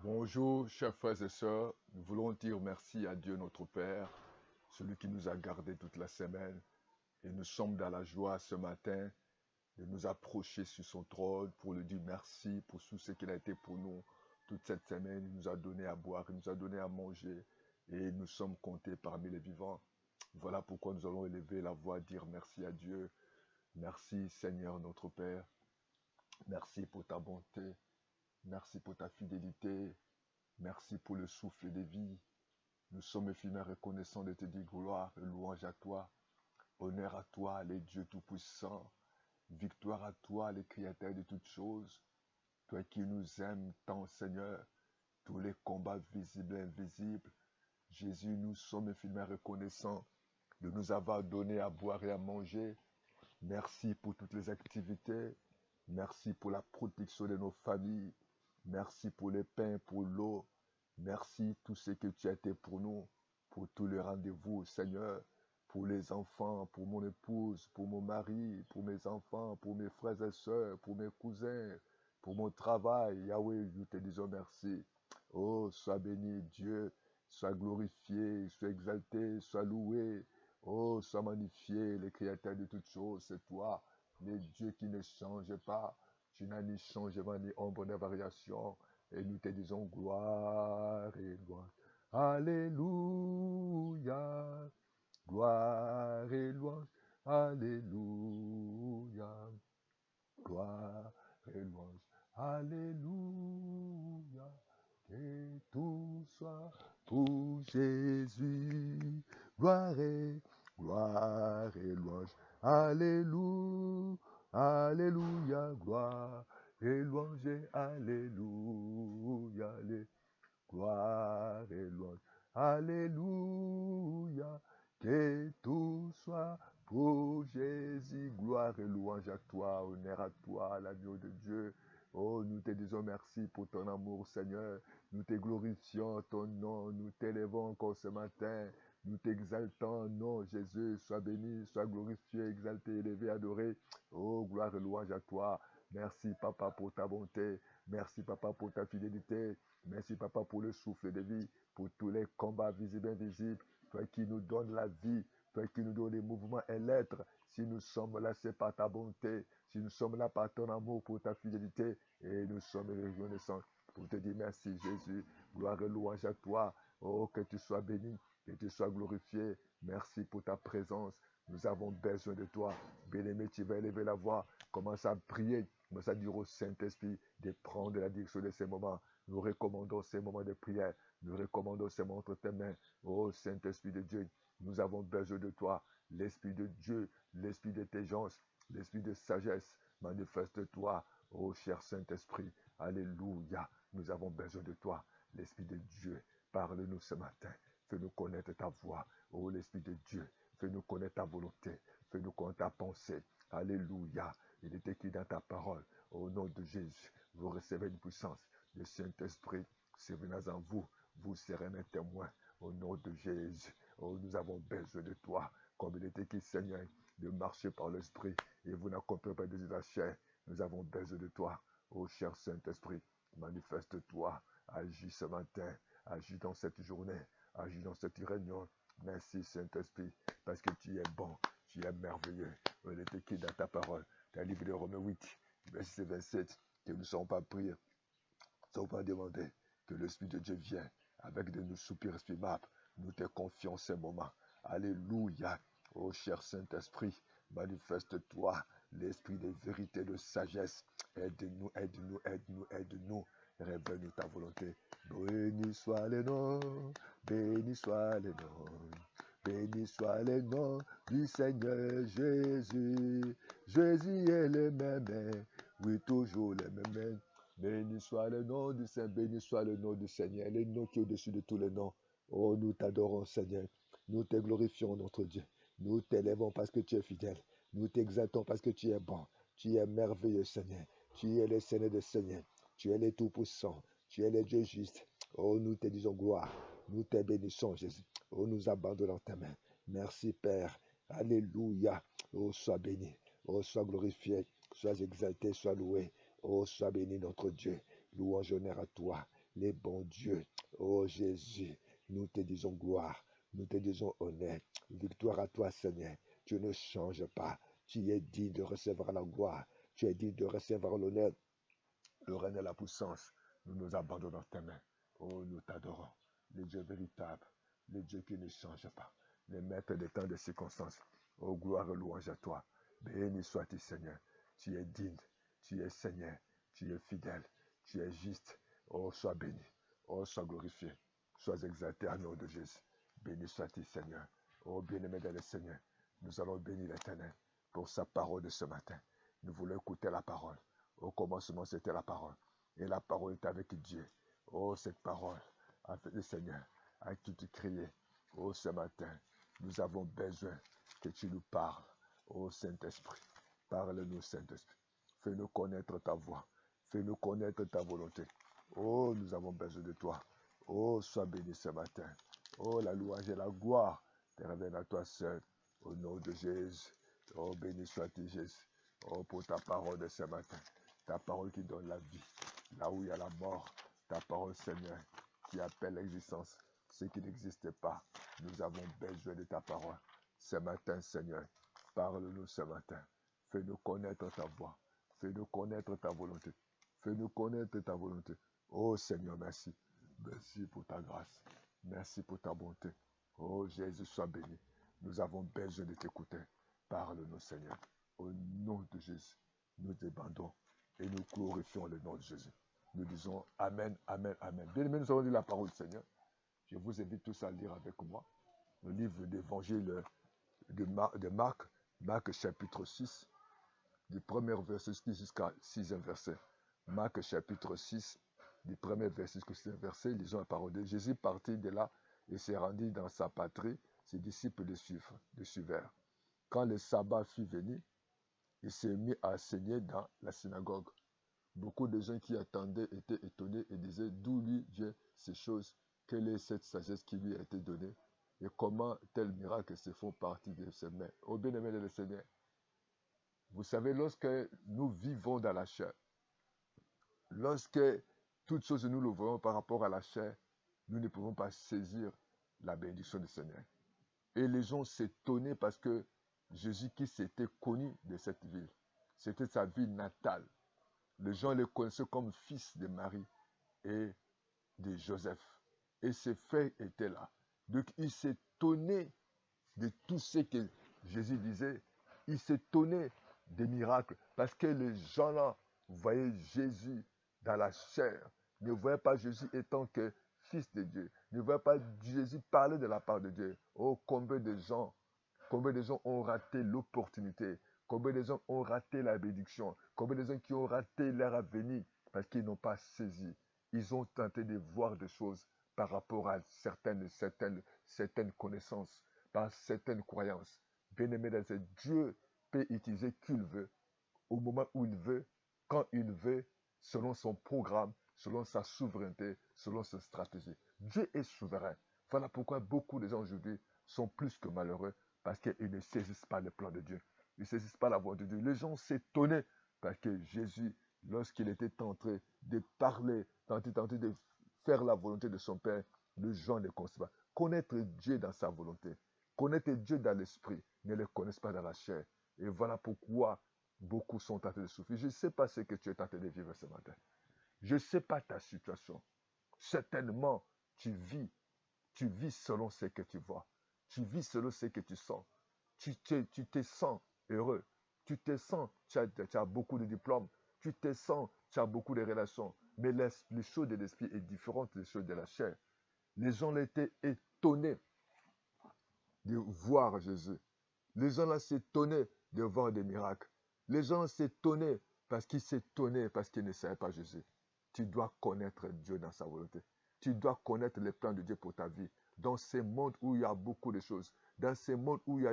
Bonjour, chers frères et sœurs. Nous voulons dire merci à Dieu notre Père, celui qui nous a gardés toute la semaine. Et nous sommes dans la joie ce matin de nous approcher sur son trône pour lui dire merci pour tout ce qu'il a été pour nous toute cette semaine. Il nous a donné à boire, il nous a donné à manger et nous sommes comptés parmi les vivants. Voilà pourquoi nous allons élever la voix, dire merci à Dieu. Merci Seigneur notre Père. Merci pour ta bonté. Merci pour ta fidélité. Merci pour le souffle de vie. Nous sommes infiniment reconnaissants de te dire gloire et louange à toi. Honneur à toi, les dieux tout-puissants. Victoire à toi, les créateurs de toutes choses. Toi qui nous aimes tant, Seigneur. Tous les combats visibles et invisibles. Jésus, nous sommes infiniment reconnaissants de nous avoir donné à boire et à manger. Merci pour toutes les activités. Merci pour la protection de nos familles. Merci pour les pains, pour l'eau. Merci tout ce que tu as été pour nous, pour tous les rendez-vous, Seigneur, pour les enfants, pour mon épouse, pour mon mari, pour mes enfants, pour mes frères et sœurs, pour mes cousins, pour mon travail. Yahweh, nous te disons merci. Oh, sois béni, Dieu, sois glorifié, sois exalté, sois loué. Oh, sois magnifié, le créateur de toutes choses, c'est toi, le Dieu qui ne change pas. Tu n'as ni changement, ni ombre, ni variation. Et nous te disons gloire et louange. Alléluia. Gloire et louange. Alléluia. Gloire et louange. Alléluia. Que tout soit pour Jésus. Gloire et louange. Alléluia. Alléluia. Gloire et louange. Alléluia. Gloire et louange. Alléluia. Que tout soit pour Jésus. Gloire et louange à toi, honneur à toi, l'agneau de Dieu. Oh, nous te disons merci pour ton amour, Seigneur. Nous te glorifions ton nom. Nous t'élevons encore ce matin. Nous t'exaltons, non, Jésus. Sois béni, sois glorifié, exalté, élevé, adoré. Oh, gloire et louange à toi. Merci, Papa, pour ta bonté. Merci, Papa, pour ta fidélité. Merci, Papa, pour le souffle de vie, pour tous les combats visibles et invisibles. Toi qui nous donnes la vie, toi qui nous donnes les mouvements et l'être. Si nous sommes là, c'est par ta bonté. Si nous sommes là par ton amour, pour ta fidélité. Et nous sommes reconnaissants pour te dire merci, Jésus. Gloire et louange à toi. Oh, que tu sois béni, que tu sois glorifié. Merci pour ta présence. Nous avons besoin de toi. Bien-aimé, tu vas élever la voix. Commence à prier. Commence à dire au Saint-Esprit de prendre la direction de ces moments. Nous recommandons ces moments de prière. Nous recommandons ces moments entre tes mains. Oh Saint-Esprit de Dieu, nous avons besoin de toi. L'Esprit de Dieu, l'Esprit d'intelligence, l'Esprit de sagesse, manifeste-toi. Oh cher Saint-Esprit, Alléluia. Nous avons besoin de toi. L'Esprit de Dieu, parle-nous ce matin. Fais-nous connaître ta voix. Oh l'Esprit de Dieu, fais-nous connaître ta volonté. Fais-nous connaître ta pensée. Alléluia. Il est écrit dans ta parole. Au nom de Jésus, vous recevez une puissance. Le Saint-Esprit survenant en vous, vous serez mes témoins. Au nom de Jésus, oh, nous avons besoin de toi. Comme il est écrit, Seigneur, de marcher par l'Esprit et vous n'accomplissez pas de la chair. Nous avons besoin de toi. Oh, cher Saint-Esprit, manifeste-toi. Agis ce matin. Agis dans cette journée. Agis dans cette réunion. Merci, Saint-Esprit, parce que tu es bon. Tu es merveilleux. Il est écrit dans ta parole. Dans le livre de Romains 8, verset 27, que nous ne sommes pas priés. Nous ne sommes pas demandés que l'Esprit de Dieu vienne avec de nos soupirs exprimables. Nous te confions ces moments. Alléluia. Ô cher Saint-Esprit, manifeste-toi l'esprit de vérité, de sagesse. Aide-nous, aide-nous, aide-nous, aide-nous. Révèle-nous ta volonté. Béni soit le nom, béni soit le nom. Béni soit le nom du Seigneur Jésus. Jésus est le même, oui, toujours le même. Béni soit le nom du Saint, béni soit le nom du Seigneur, le nom qui est au-dessus de tous les noms. Oh, nous t'adorons, Seigneur. Nous te glorifions, notre Dieu. Nous t'élèvons parce que tu es fidèle. Nous t'exaltons parce que tu es bon. Tu es merveilleux, Seigneur. Tu es le Seigneur des Seigneurs. Tu es le Tout-Puissant. Tu es le Dieu juste. Oh, nous te disons gloire. Nous te bénissons, Jésus. Oh, nous abandonnons ta main. Merci, Père. Alléluia. Oh, sois béni. Oh, sois glorifié. Sois exalté, sois loué. Oh, sois béni, notre Dieu. Louange, honneur à toi. les bons dieux. Oh Jésus, nous te disons gloire, nous te disons honneur, victoire à toi Seigneur. Tu ne changes pas, tu es digne de recevoir la gloire, tu es digne de recevoir l'honneur, le règne et la puissance. Nous nous abandonnons dans tes mains. Oh, nous t'adorons, le Dieu véritable, le Dieu qui ne change pas, le maître des temps et des circonstances. Oh, gloire et louange à toi. Béni sois-tu Seigneur, tu es digne, tu es Seigneur, tu es fidèle, tu es juste. Oh, sois béni, oh, sois glorifié, sois exalté à nom de Jésus. Béni sois-tu Seigneur. Oh, bien-aimé dans le Seigneur, nous allons bénir l'Éternel pour sa parole de ce matin. Nous voulons écouter la parole. Au commencement, c'était la parole. Et la parole est avec Dieu. Oh, cette parole, avec le Seigneur, à qui tu criais. Oh, ce matin, nous avons besoin que tu nous parles. Oh, Saint-Esprit, parle-nous, Saint-Esprit. Fais-nous connaître ta voix. Fais-nous connaître ta volonté. Oh, nous avons besoin de toi. Oh, sois béni ce matin. Oh, la louange et la gloire te reviennent à toi seul. Au nom de Jésus. Oh, béni sois-tu, Jésus. Oh, pour ta parole de ce matin. Ta parole qui donne la vie. Là où il y a la mort. Ta parole, Seigneur, qui appelle l'existence ce qui n'existe pas. Nous avons besoin de ta parole. Ce matin, Seigneur, parle-nous ce matin. Fais-nous connaître ta voix. Fais-nous connaître ta volonté. Fais-nous connaître ta volonté. Oh Seigneur, merci. Merci pour ta grâce. Merci pour ta bonté. Oh Jésus, sois béni. Nous avons besoin de t'écouter. Parle-nous, Seigneur. Au nom de Jésus, nous débandons et nous glorifions le nom de Jésus. Nous disons Amen, Amen, Amen. Bien-aimés, nous avons lu la parole du Seigneur. Je vous invite tous à lire avec moi le livre d'évangile de Marc, Marc chapitre 6, du premier verset jusqu'à 6e verset. Marc chapitre 6, du premier verset jusqu'au 6e verset, lisons la parole de Jésus. Partit de là et se rendit dans sa patrie, ses disciples le suivirent. Quand le sabbat fut venu, il s'est mis à enseigner dans la synagogue. Beaucoup de gens qui attendaient étaient étonnés et disaient d'où lui vient ces choses, quelle est cette sagesse qui lui a été donnée et comment tels miracles se font partie de ses mains. Ô bien-aimé de le Seigneur, vous savez, lorsque nous vivons dans la chair, lorsque toutes choses nous le voyons par rapport à la chair, nous ne pouvons pas saisir la bénédiction du Seigneur. Et les gens s'étonnaient parce que Jésus-Christ était connu de cette ville. C'était sa ville natale. Les gens le connaissaient comme fils de Marie et de Joseph. Et ces faits étaient là. Donc il s'étonnait de tout ce que Jésus disait. Il s'étonnait des miracles parce que les gens-là voyaient Jésus dans la chair. Ne voyaient pas Jésus étant que fils de Dieu. Ne voyaient pas Jésus parler de la part de Dieu. Oh, combien de gens ont raté l'opportunité. Combien de gens ont raté la bénédiction. Combien de gens qui ont raté leur avenir parce qu'ils n'ont pas saisi. Ils ont tenté de voir des choses par rapport à certaines connaissances, par certaines croyances. Bien-aimé dans ce Dieu peut utiliser qui il veut, au moment où il veut, quand il veut, selon son programme, selon sa souveraineté, selon sa stratégie. Dieu est souverain. Voilà pourquoi beaucoup de gens aujourd'hui sont plus que malheureux parce qu'ils ne saisissent pas le plan de Dieu. Ils ne saisissent pas la voix de Dieu. Les gens s'étonnaient parce que Jésus, lorsqu'il était tenté de parler, tenté de faire la volonté de son Père, les gens ne connaissent pas. Connaître Dieu dans sa volonté, connaître Dieu dans l'esprit, ne le connaissent pas dans la chair. Et voilà pourquoi beaucoup sont tentés de souffrir. Je ne sais pas ce que tu es tenté de vivre ce matin. Je ne sais pas ta situation. Certainement, tu vis selon ce que tu vois. Tu vis selon ce que tu sens. Tu te sens heureux. Tu te sens, tu as beaucoup de diplômes. Tu te sens, tu as beaucoup de relations. Mais les choses de l'esprit est différente des choses de la chair. Les gens étaient étonnés de voir Jésus. Les gens là s'étonnaient de voir des miracles. Les gens s'étonnaient parce qu'ils s'étonnaient parce qu'ils ne savaient pas Jésus. Tu dois connaître Dieu dans sa volonté. Tu dois connaître les plans de Dieu pour ta vie. Dans ce monde où il y a beaucoup de choses, dans ce monde où il y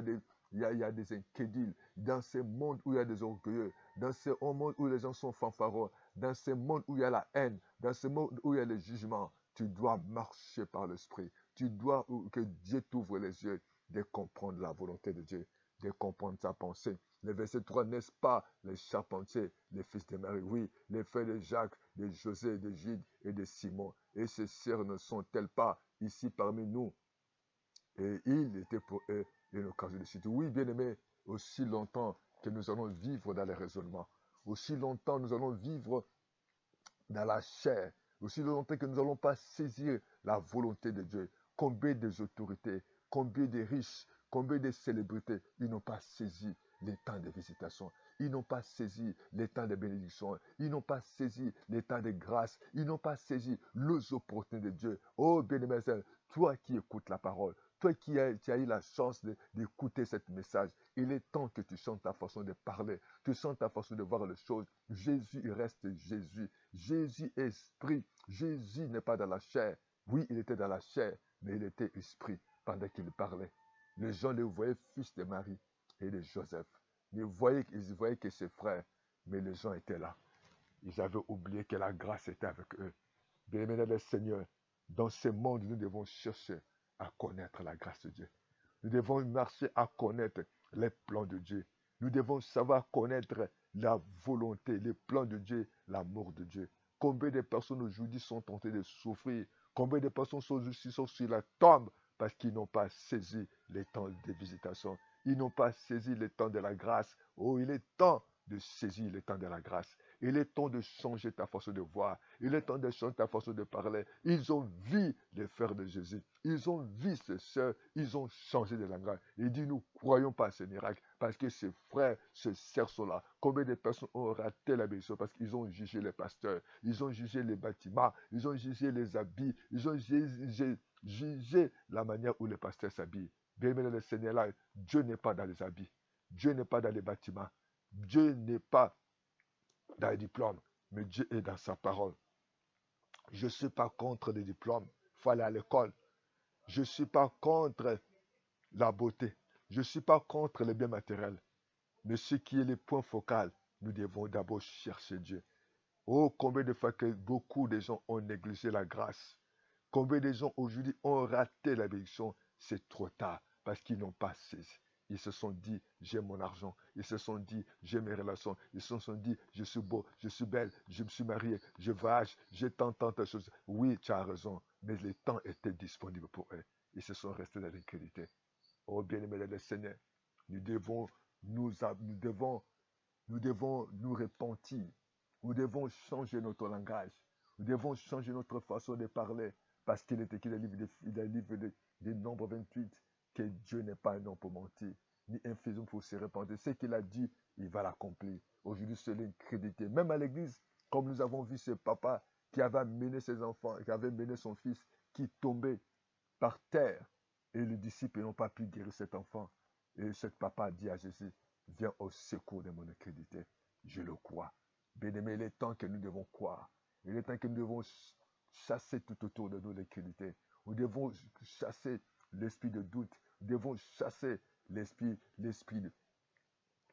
a des incrédules, dans ce monde où il y a des orgueilleux, dans ce monde où les gens sont fanfarons, dans ce monde où il y a la haine, dans ce monde où il y a le jugement, tu dois marcher par l'esprit. Tu dois que Dieu t'ouvre les yeux de comprendre la volonté de Dieu, de comprendre sa pensée. Le verset 3, n'est-ce pas les charpentiers, les fils de Marie? Oui, les frères de Jacques, de José, de Jude et de Simon. Et ces sœurs ne sont-elles pas ici parmi nous? Et il était pour eux une occasion de suite. Oui, bien-aimés, aussi longtemps que nous allons vivre dans les raisonnements, aussi longtemps nous allons vivre dans la chair, aussi longtemps que nous n'allons pas saisir la volonté de Dieu. Combien des autorités, combien de riches, combien de célébrités, ils n'ont pas saisi les temps de visitation. Ils n'ont pas saisi les temps de bénédiction. Ils n'ont pas saisi les temps de grâce. Ils n'ont pas saisi les opportunités de Dieu. Oh, bien-aimé, toi qui écoutes la parole, toi qui as eu la chance d'écouter ce message, il est temps que tu chantes ta façon de parler, tu chantes ta façon de voir les choses. Jésus, il reste Jésus. Jésus est esprit. Jésus n'est pas dans la chair. Oui, il était dans la chair, mais il était esprit pendant qu'il parlait. Les gens le voyaient fils de Marie et de Joseph. Ils voyaient que ses frères, mais les gens étaient là. Ils avaient oublié que la grâce était avec eux. Bien-aimés le Seigneur, dans ce monde, nous devons chercher à connaître la grâce de Dieu. Nous devons marcher à connaître les plans de Dieu. Nous devons savoir connaître la volonté, les plans de Dieu, l'amour de Dieu. Combien de personnes aujourd'hui sont tentées de souffrir? Combien de personnes sont sur la tombe parce qu'ils n'ont pas saisi les temps de visitation? Ils n'ont pas saisi les temps de la grâce. Oh, il est temps de saisir les temps de la grâce. Il est temps de changer ta façon de voir. Il est temps de changer ta façon de parler. Ils ont vu les frères de Jésus. Ils ont vu ses sœurs. Ils ont changé de langage. Il dit, nous ne croyons pas à ce miracle parce que ces frères, ces sœurs sont là. Combien de personnes ont raté la bénédiction parce qu'ils ont jugé les pasteurs. Ils ont jugé les bâtiments. Ils ont jugé les habits. Ils ont jugé la manière où les pasteurs s'habillent. Bien-aimé le Seigneur, là, Dieu n'est pas dans les habits. Dieu n'est pas dans les bâtiments. Dieu n'est pas dans les diplômes, mais Dieu est dans sa parole. Je ne suis pas contre les diplômes. Il faut aller à l'école. Je ne suis pas contre la beauté. Je ne suis pas contre les biens matériels. Mais ce qui est le point focal, nous devons d'abord chercher Dieu. Oh, combien de fois que beaucoup de gens ont négligé la grâce. Combien de gens aujourd'hui ont raté la bénédiction. C'est trop tard parce qu'ils n'ont pas saisi. Ils se sont dit, j'ai mon argent. Ils se sont dit, j'ai mes relations. Ils se sont dit, je suis beau, je suis belle, je me suis marié, je voyage, j'ai tant de choses. Oui, tu as raison, mais le temps était disponible pour eux. Ils se sont restés dans l'incrédulité. Oh, bien-aimé le Seigneur, nous devons nous devons nous repentir. Nous devons changer notre langage. Nous devons changer notre façon de parler. Parce qu'il est écrit dans le livre de Nombre 28 que Dieu n'est pas un homme pour mentir, ni un fils pour se répandre. Ce qu'il a dit, il va l'accomplir. Aujourd'hui, c'est l'incrédulité. Même à l'église, comme nous avons vu ce papa qui avait amené ses enfants, qui avait mené son fils, qui tombait par terre. Et les disciples n'ont pas pu guérir cet enfant. Et ce papa a dit à Jésus, viens au secours de mon incrédulité. Je le crois. Bien-aimé, il est temps que nous devons croire. Il est temps que nous devons chasser tout autour de nous l'incrédulité. Nous devons chasser l'esprit de doute. Nous devons chasser l'esprit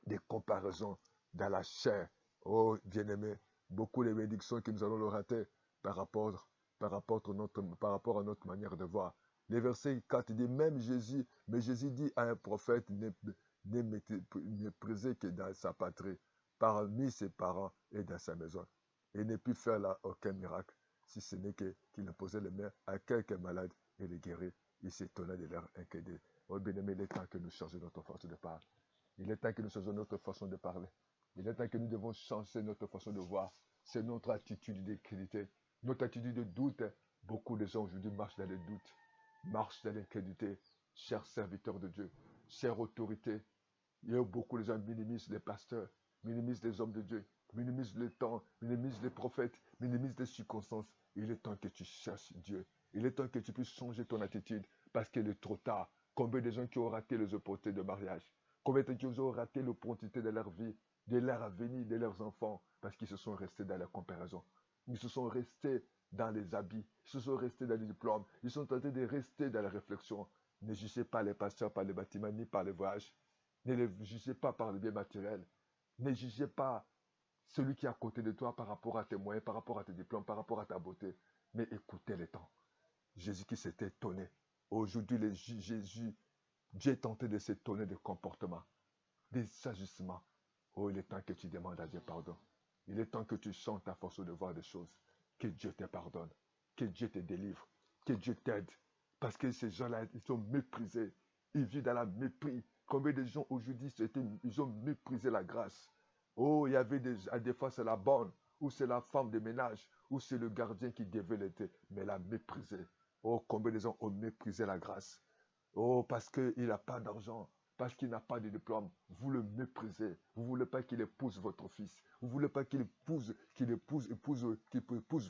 des comparaisons dans la chair. Oh, bien-aimé, beaucoup de bénédictions que nous allons le rater par rapport à notre manière de voir. Le verset 4 dit, même Jésus, mais Jésus dit à un prophète, n'est méprisé que dans sa patrie, parmi ses parents et dans sa maison. Il ne put faire là aucun miracle, si ce n'est qu'il imposait les mains à quelques malades et les guérit. Il s'étonnait de leur inquiétude. Oh bien-aimé, il est temps que nous changions notre force de parole. Il est temps que nous changions notre façon de parler. Il est temps que nous devons changer notre façon de voir. C'est notre attitude d'incrédulité, notre attitude de doute. Beaucoup de gens aujourd'hui marchent dans le doute, marchent dans l'incrédulité. Chers serviteurs de Dieu, chères autorités, il y a beaucoup de gens qui minimisent les pasteurs, minimisent les hommes de Dieu, minimisent le temps, minimisent les prophètes, minimisent les circonstances. Il est temps que tu cherches Dieu. Il est temps que tu puisses changer ton attitude parce qu'il est trop tard. Combien de gens qui ont raté les opportunités de mariage? Combien de gens qui ont raté l'opportunité de leur vie, de leur avenir, de leurs enfants parce qu'ils se sont restés dans la comparaison. Ils se sont restés dans les habits, ils se sont restés dans les diplômes, ils sont tentés de rester dans la réflexion. Ne jugez pas les pasteurs par les bâtiments ni par les voyages. Ne les jugez pas par le bien matériel. Ne jugez pas celui qui est à côté de toi par rapport à tes moyens, par rapport à tes diplômes, par rapport à ta beauté. Mais écoutez les temps. Jésus qui s'était étonné. Aujourd'hui, Jésus, Dieu est tenté de s'étonner des comportements. des agissements. Oh, il est temps que tu demandes à Dieu pardon. Il est temps que tu sens ta force de voir des choses. Que Dieu te pardonne. Que Dieu te délivre. Que Dieu t'aide. Parce que ces gens-là, ils sont méprisés. Ils vivent dans la mépris. Combien de gens aujourd'hui, ils ont méprisé la grâce. Oh, il y avait des fois, c'est la bonne, ou c'est la femme de ménage, ou c'est le gardien qui devait l'être, mais l'a méprisé. Oh, combien de gens ont méprisé la grâce. Oh, parce qu'il n'a pas d'argent, parce qu'il n'a pas de diplôme. Vous le méprisez. Vous ne voulez pas qu'il épouse votre fils. Vous ne voulez pas qu'il épouse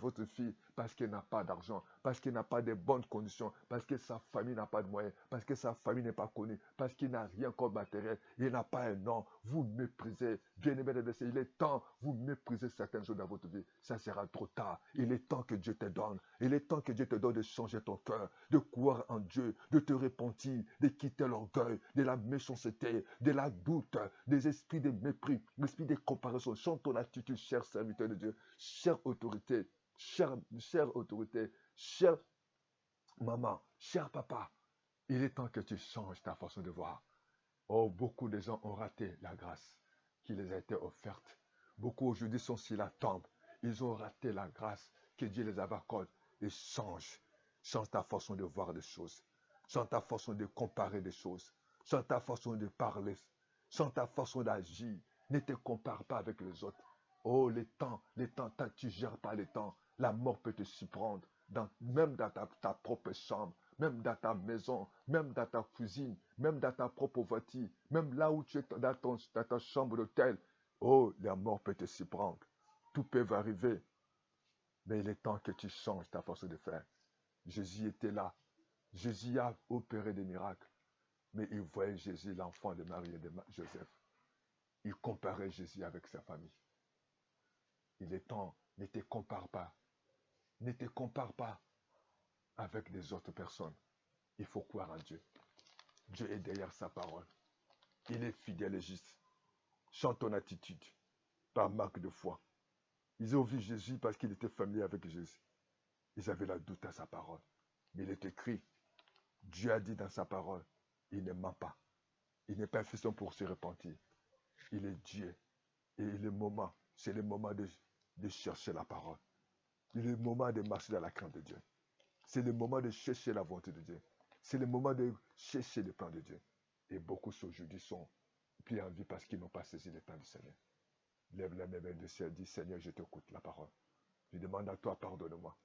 votre fille parce qu'il n'a pas d'argent, parce qu'il n'a pas de bonnes conditions, parce que sa famille n'a pas de moyens, parce que sa famille n'est pas connue, parce qu'il n'a rien comme matériel, il n'a pas un nom. Vous méprisez. Bien-aimé, il est temps, vous méprisez certaines choses dans votre vie. Ça sera trop tard. Il est temps que Dieu te donne. Il est temps que Dieu te donne de changer ton cœur, de croire en Dieu, de te repentir, de quitter l'orgueil, de la méchanceté, de la doute, des esprits de mépris, l'esprit de comparaison. Change ton attitude, cher serviteur de Dieu, chère autorité, chère autorité, chère maman, cher papa. Il est temps que tu changes ta façon de voir. Oh, beaucoup de gens ont raté la grâce qui les a été offerte. Beaucoup aujourd'hui sont sur la tombe. Ils ont raté la grâce que Dieu les avait accordée. Et change. Change ta façon de voir les choses. Change ta façon de comparer des choses. Change ta façon de parler. Change ta façon d'agir. Ne te compare pas avec les autres. Oh, les temps, tu ne gères pas les temps. La mort peut te surprendre, même dans ta propre chambre, même dans ta maison, même dans ta cuisine, même dans ta propre voiture, même là où tu es dans ta chambre d'hôtel. Oh, la mort peut te surprendre. Tout peut arriver, mais il est temps que tu changes ta façon de faire. Jésus était là. Jésus a opéré des miracles, mais il voyait Jésus, l'enfant de Marie et de Joseph. Il comparait Jésus avec sa famille. Il est temps, ne te compare pas. Ne te compare pas avec les autres personnes. Il faut croire en Dieu. Dieu est derrière sa parole. Il est fidèle et juste. Change ton attitude par marque de foi. Ils ont vu Jésus parce qu'il était familier avec Jésus. Ils avaient la doute à sa parole. Mais il est écrit, Dieu a dit dans sa parole, il ne ment pas. Il n'est pas fait pour se repentir. Il est Dieu. Et c'est le moment de chercher la parole. C'est le moment de marcher dans la crainte de Dieu. C'est le moment de chercher la volonté de Dieu. C'est le moment de chercher le plan de Dieu. Et beaucoup aujourd'hui sont pris en vie parce qu'ils n'ont pas saisi le plan du Seigneur. Lève la main du ciel, dis Seigneur, je t'écoute la parole. Je demande à toi, pardonne-moi.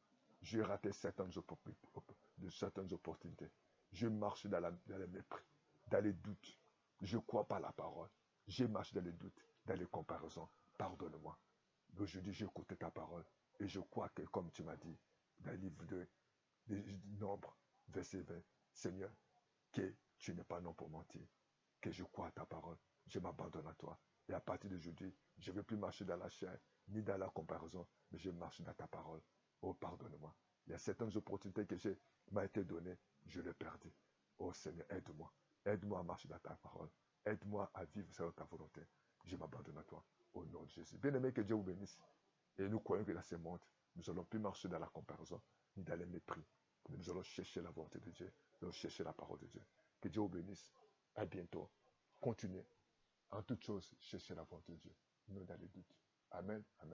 J'ai raté certaines opportunités. Je marche dans le mépris, dans les doutes. Je ne crois pas la parole. Je marche dans les doutes, dans les comparaisons. Pardonne-moi. Aujourd'hui, j'écoute ta parole et je crois que, comme tu m'as dit, dans le livre de Nombre, verset 20, Seigneur, que tu n'es pas non pour mentir, que je crois à ta parole, je m'abandonne à toi. Et à partir d'aujourd'hui, je ne veux plus marcher dans la chair, ni dans la comparaison, mais je marche dans ta parole. Oh, pardonne-moi. Il y a certaines opportunités que m'a été données, je les perdis. Oh Seigneur, aide-moi. Aide-moi à marcher dans ta parole. Aide-moi à vivre selon ta volonté. Je m'abandonne à toi. Au nom de Jésus. Bien-aimé, que Dieu vous bénisse. Et nous croyons que dans ce monde, nous n'allons plus marcher dans la comparaison, ni dans le mépris. Mais nous allons chercher la volonté de Dieu. Nous allons chercher la parole de Dieu. Que Dieu vous bénisse. À bientôt. Continuez. En toute chose, cherchez la volonté de Dieu. Nous dans les doutes. Amen. Amen.